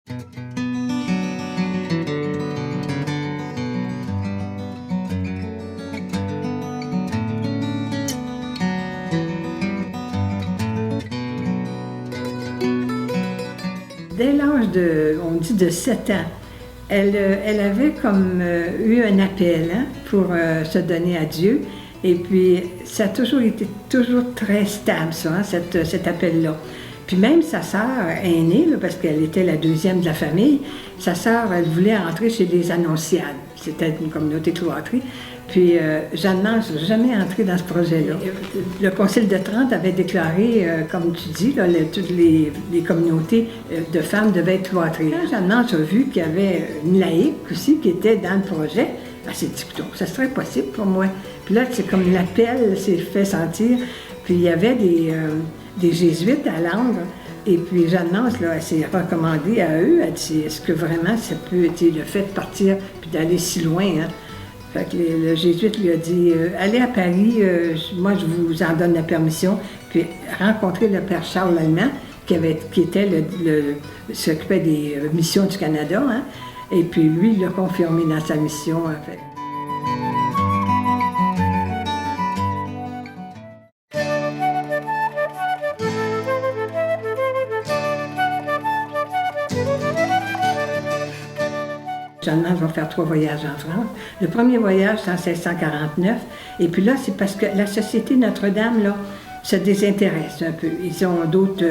Dès l'âge on dit de 7 ans, elle avait comme eu un appel pour se donner à Dieu. Et puis, ça a toujours été très stable, ça, cet appel-là. Puis même sa sœur aînée, là, parce qu'elle était la deuxième de la famille, sa sœur, elle voulait entrer chez les Annonciades. C'était une communauté cloîtrée. Puis Jeanne-Mance n'a jamais entré dans ce projet-là. Le Concile de Trente avait déclaré, comme tu dis, là, toutes les communautés de femmes devaient être cloîtrées. Jeanne-Mance a vu qu'il y avait une laïque aussi qui était dans le projet. Elle s'est dit, ça serait possible pour moi. Puis là, c'est comme l'appel s'est fait sentir. Puis il y avait des jésuites à Langres. Et puis Jeanne-Mance, là, elle s'est recommandée à eux. Elle dit, est-ce que vraiment ça peut être le fait de partir puis d'aller si loin, hein? Fait que le jésuite lui a dit, allez à Paris, moi je vous en donne la permission. Puis rencontrer le père Charles Lallemand, qui s'occupait des missions du Canada, hein? Et puis lui, il l'a confirmé dans sa mission, en fait. Jeanne-Mance va faire 3 voyages en France. Le premier voyage, c'est en 1649. Et puis là, c'est parce que la Société Notre-Dame, là, se désintéresse un peu. Ils ont d'autres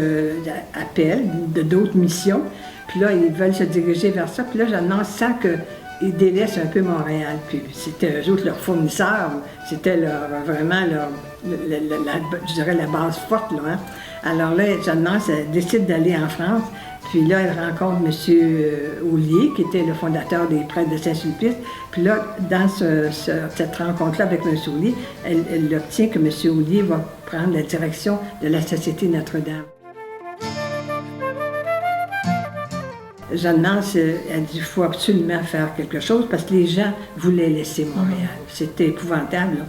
appels, d'autres missions. Puis là, ils veulent se diriger vers ça. Puis là, Jeanne-Mance sent qu'ils délaissent un peu Montréal. Puis c'était eux autres, leurs fournisseurs. C'était vraiment je dirais, la base forte, là, hein? Alors là, Jeanne-Mance décide d'aller en France. Puis là, elle rencontre M. Ollier, qui était le fondateur des Prêtres de Saint-Sulpice. Puis là, dans cette rencontre-là avec M. Ollier, elle obtient que M. Ollier va prendre la direction de la Société Notre-Dame. Jeanne-Mance a dit qu'il faut absolument faire quelque chose parce que les gens voulaient laisser Montréal. C'était épouvantable, là.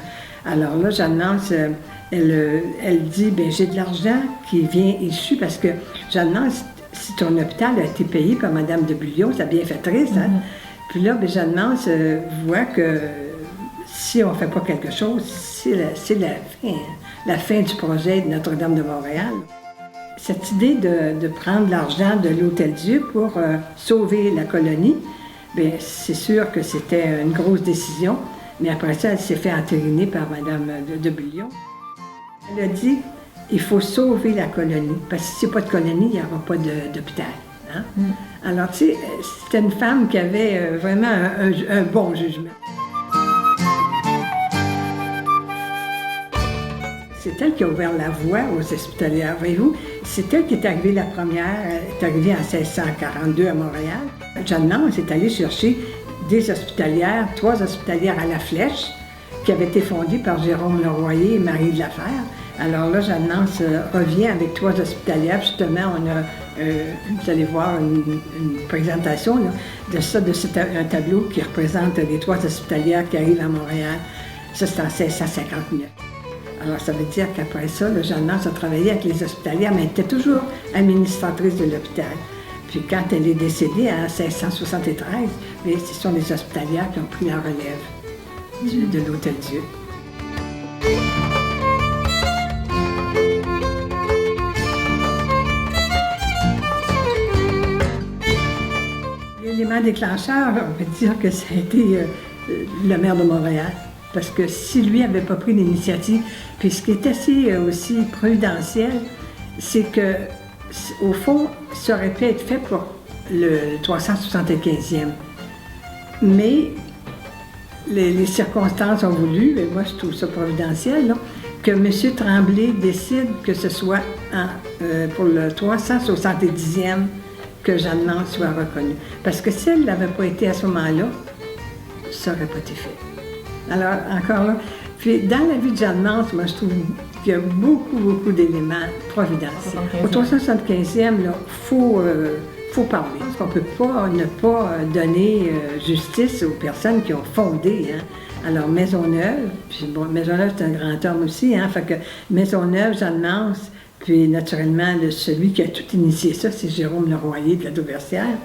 Alors là, Jeanne-Mance, elle dit, bien, j'ai de l'argent qui vient issu parce que Jeanne-Mance, si ton hôpital a été payé par Mme de Bullion, c'est bien fait triste, hein? Puis là, Jeanne-Mance voit que si on ne fait pas quelque chose, c'est la fin du projet de Notre-Dame de Montréal. Cette idée de prendre l'argent de l'Hôtel-Dieu pour sauver la colonie, bien, c'est sûr que c'était une grosse décision, mais après ça, elle s'est fait entériner par Mme de Bullion. Elle a dit, il faut sauver la colonie, parce que s'il n'y a pas de colonie, il n'y aura pas d'hôpital. Hein? Alors, tu sais, c'était une femme qui avait vraiment un bon jugement. C'est elle qui a ouvert la voie aux hospitalières. Voyez-vous, c'est elle qui est arrivée la première, elle est arrivée en 1642 à Montréal. Jeanne-Mance est allée chercher des hospitalières, 3 hospitalières à la Flèche, qui avaient été fondées par Jérôme Leroyer et Marie de la Fère. Alors là, Jeanne-Mance revient avec 3 hospitalières. Justement, on a, vous allez voir une présentation là, un tableau qui représente les 3 hospitalières qui arrivent à Montréal. Ça, c'est en 1659. Alors, ça veut dire qu'après ça, Jeanne-Mance a travaillé avec les hospitalières, mais elle était toujours administratrice de l'hôpital. Puis quand elle est décédée en 1673, ce sont les hospitalières qui ont pris la relève de l'Hôtel-Dieu. L'élément déclencheur, on peut dire que ça a été le maire de Montréal. Parce que si lui n'avait pas pris l'initiative, puis ce qui est assez aussi prudentiel, c'est que, au fond, ça aurait pu être fait pour le 375e. Mais les circonstances ont voulu, et moi je trouve ça providentiel, là, que M. Tremblay décide que ce soit pour le 370e que Jeanne-Mance soit reconnue. Parce que si elle n'avait pas été à ce moment-là, ça n'aurait pas été fait. Alors, encore là, puis dans la vie de Jeanne-Mance, moi je trouve qu'il y a beaucoup d'éléments providentiels. Au 375e, il faut parler. Parce qu'on ne peut pas ne pas donner justice aux personnes qui ont fondé. Hein. Alors, Maisonneuve, puis bon, Maisonneuve, c'est un grand homme aussi, hein, fait que Maisonneuve, Jeanne-Mance, Puis, naturellement, celui qui a tout initié ça, c'est Jérôme Leroyer de la Dauversière.